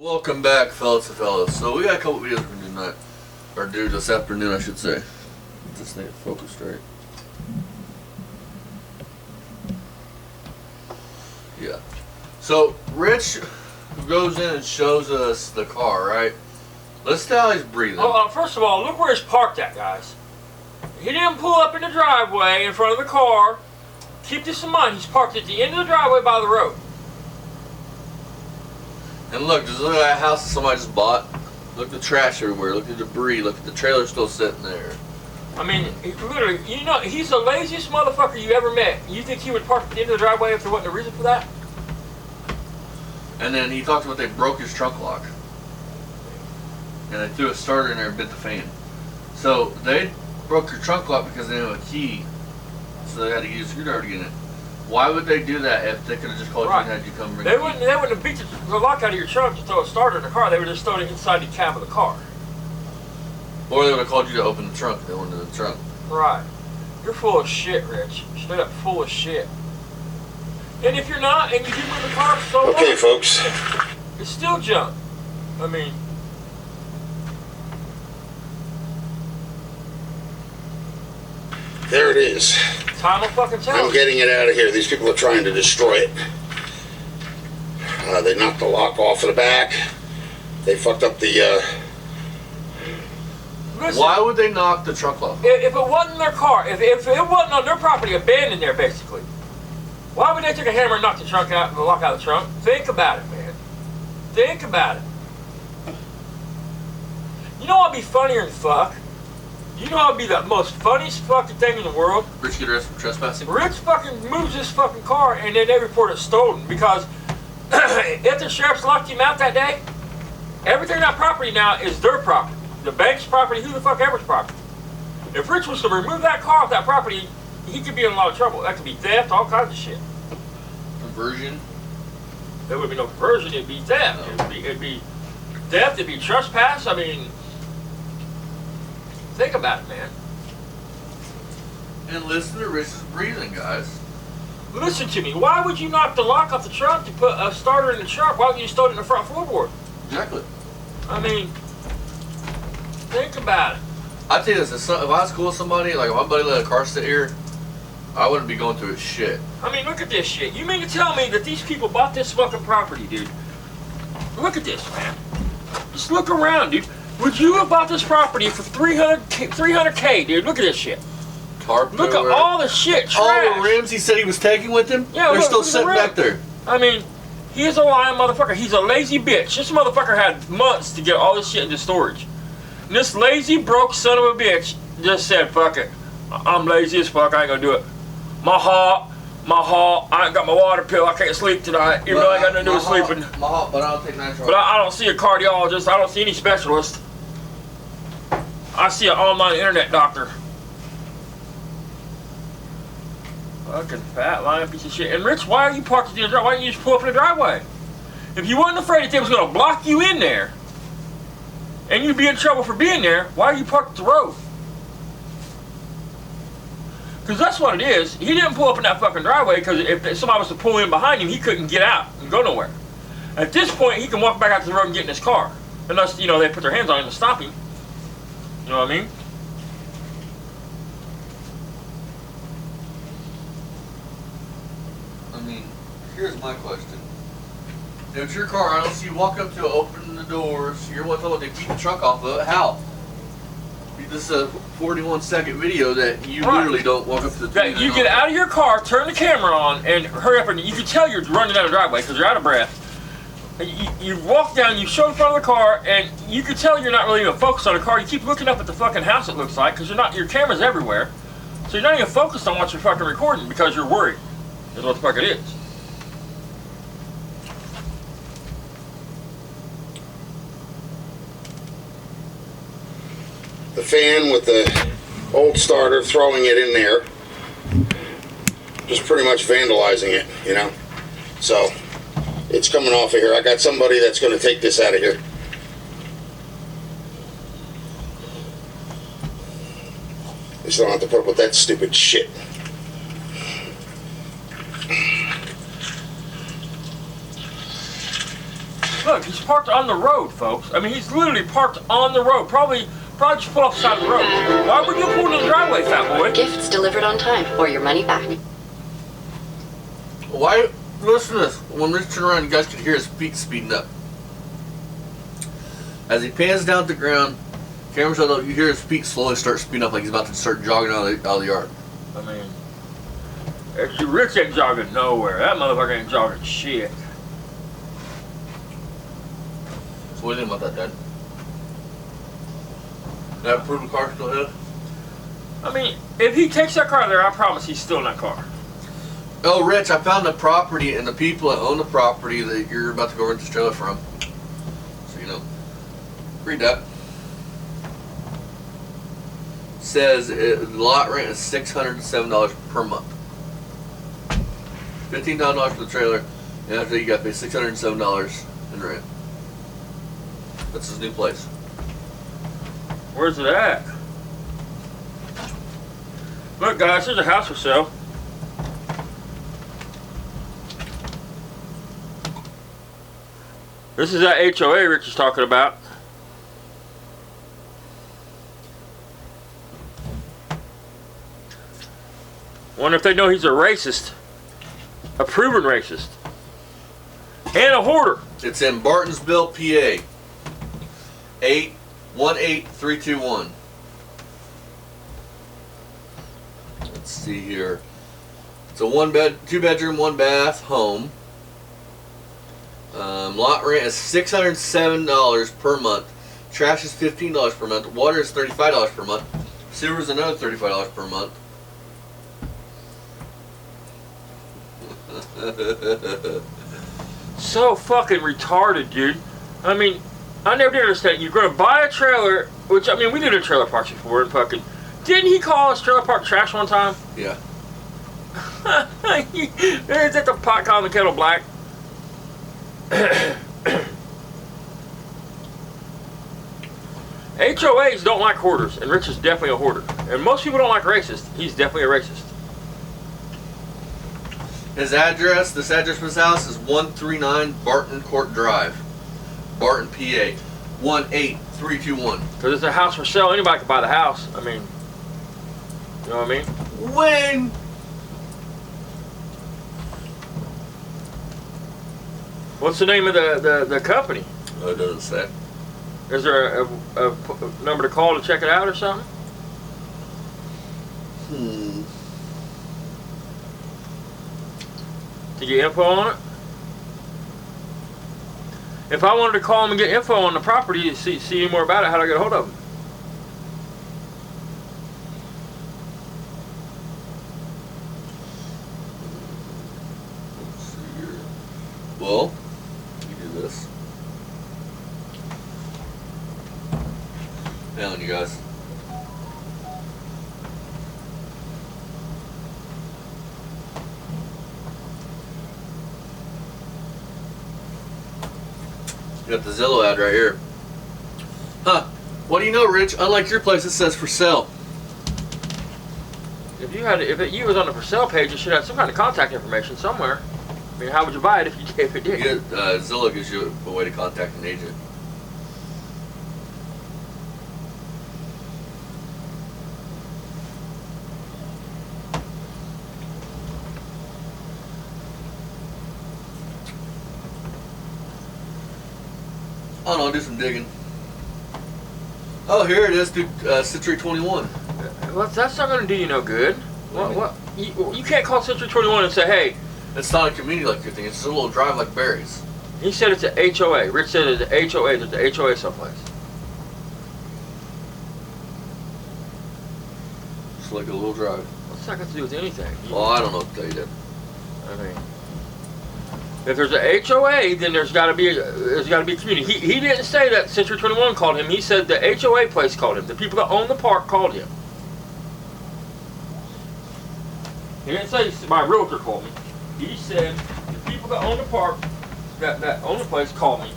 Welcome back, fellas and fellas. So we got a couple videos we do tonight, or do this afternoon, I should say. Get this thing focused right. Yeah. So Rich goes in and shows us the car, right? Let's see how he's breathing. First of all, look where he's parked at, guys. He didn't pull up in the driveway in front of the car. Keep this in mind. He's parked at the end of the driveway by the road. And look, just look at that house that somebody just bought. Look at the trash everywhere. Look at the debris. Look at the trailer still sitting there. I mean, literally, you know, he's the laziest motherfucker you ever met. You think he would park at the end of the driveway if there wasn't a reason for that? And then he talked about they broke his trunk lock. And they threw a starter in there and bit the fan. So they broke your trunk lock because they didn't have a key. So they had to use a screwdriver to get in it. Why would they do that if they could have just called you and had you come bring They wouldn't have beat the lock out of your trunk to throw a starter in the car. They would just throw it inside the cab of the car. Or they would have called you to open the trunk if they wanted the trunk. Right. You're full of shit, Rich. Straight up full of shit. And if you're not, and you do move the car, so okay, what? folks. It's still junk. I mean... There it is. Time will fucking tell. I'm getting it out of here. These people are trying to destroy it. They knocked the lock off of the back. They fucked up the, Listen, why would they knock the trunk lock? if it wasn't their car, if it wasn't on their property, abandoned there basically, why would they take a hammer and knock the trunk out, the lock out of the trunk? Think about it, man. Think about it. You know what'd be funnier than fuck? You know what'd be the most funniest fucking thing in the world? Rich get arrested for trespassing? Rich fucking moves this fucking car and then they report it stolen because if the sheriff's locked him out that day, everything on that property now is their property. The bank's property, who the fuck ever's property. If Rich was to remove that car off that property, he could be in a lot of trouble. That could be theft, all kinds of shit. Conversion? There would be no conversion, it'd be theft. No. It'd be theft, it'd be trespass. I mean, think about it, man. And listen to Rich's breathing, guys. Listen to me. Why would you knock the lock off the trunk to put a starter in the trunk? Why wouldn't you store it in the front floorboard? Exactly. I mean, think about it. I tell you this, if I was cool with somebody, like if my buddy let a car sit here, I wouldn't be going through his shit. I mean, look at this shit. You mean to tell me that these people bought this fucking property, dude? Look at this, man. Just look around, dude. Would you have bought this property for 300K, dude? Look at this shit. Tarp Look at all the shit, trash. All the rims he said he was taking with him, Yeah, they're look, still look at the sitting rim. back there. I mean, he is a lying motherfucker. He's a lazy bitch. This motherfucker had months to get all this shit into storage. And this lazy, broke son of a bitch just said, fuck it. I'm lazy as fuck. I ain't gonna do it. My heart. I ain't got my water pill. I can't sleep tonight, even though I got nothing to do with sleeping. But I don't take nitro. But I don't see a cardiologist. I don't see any specialist. I see an online internet doctor. Fucking fat, lying piece of shit. And Rich, why are you parked in the driveway? Why didn't you just pull up in the driveway? If you wasn't afraid that they was going to block you in there, and you'd be in trouble for being there, why are you parked at the road? Because that's what it is. He didn't pull up in that fucking driveway because if somebody was to pull in behind him, he couldn't get out and go nowhere. At this point, he can walk back out to the road and get in his car. Unless, you know, they put their hands on him to stop him. You know what I mean? I mean, here's my question. If it's your car, I don't see you walk up to it, open the doors, you're one they beat the truck off of it. How? This is a 41-second video that you literally don't walk up to the That you get out of your car, turn the camera on, and hurry up, and you can tell you're running down the driveway because you're out of breath. You walk down, you show in front of the car, and you can tell you're not really even focused on the car. You keep looking up at the fucking house, it looks like, because your camera's everywhere. So you're not even focused on what you're fucking recording because you're worried. Is what the fuck it is. The fan with the old starter, throwing it in there. Just pretty much vandalizing it, you know? So, it's coming off of here. I got somebody that's going to take this out of here. They just don't have to put up with that stupid shit. Look, he's parked on the road, folks. I mean, he's literally parked on the road. Probably just pulled off the side of the road. Why would you pull in the driveway, fat boy? Gifts delivered on time, or your money back. Why? Listen to this. When Rich turned around, you guys could hear his feet speeding up. As he pans down to the ground, camera shows up, you hear his feet slowly start speeding up like he's about to start jogging out of the yard. I mean, actually, Rich ain't jogging nowhere. That motherfucker ain't jogging shit. So what do you think about that, Dad? That proven car still hit? I mean, if he takes that car there, I promise he's still in that car. Oh, Rich, I found the property and the people that own the property that you're about to go rent this trailer from. So, you know. Read that. Says lot rent is $607 per month. $15,000 for the trailer, and after that you got to pay $607 in rent. That's his new place. Where's it at? Look, guys, there's a house for sale. This is that HOA Rich is talking about. Wonder if they know he's a racist. A proven racist. And a hoarder. It's in Bartonsville, PA. 818321. Let's see here. It's a 2 bedroom, 1 bath home. Lot rent is $607 per month. Trash is $15 per month. Water is $35 per month. Sewer is another $35 per month. So fucking retarded, dude. I mean, I never did understand. You're gonna buy a trailer, which, I mean, we did a trailer park before and fucking. Didn't he call us trailer park trash one time? Yeah. Is that the pot calling the kettle black? HOAs don't like hoarders, and Rich is definitely a hoarder. And most people don't like racists. He's definitely a racist. His address, this address for his house is 139 Barton Court Drive, Barton, PA, 18321. Because it's a house for sale. Anybody can buy the house. I mean, you know what I mean? When? What's the name of the company? Oh, it doesn't say. Is there a number to call to check it out or something? To get info on it? If I wanted to call him and get info on the property and see more about it, how do I get a hold of him? Let's see here. Well, you do this. Hang on, you guys. You got the Zillow ad right here. Huh. What do you know, Rich? Unlike your place, it says for sale. If you was on the for sale page, you should have some kind of contact information somewhere. I mean, how would you buy it if it did? Zillow gives you a way to contact an agent. I don't know, I'll do some digging. Oh, here it is, Century 21. Well, that's not going to do you no good. What? You can't call Century 21 and say, hey. It's not a community like your thing, it's just a little drive like Barry's. He said it's a HOA. Rich said it's a HOA. There's a HOA someplace. Just like a little drive. What's that got to do with anything? Well, I don't know what to tell you, Dad. I mean, if there's a HOA, then there's got to be a community. He didn't say that Century 21 called him. He said the HOA place called him. The people that own the park called him. He didn't say my realtor called me. He said the people that own the park, that own the place, called me.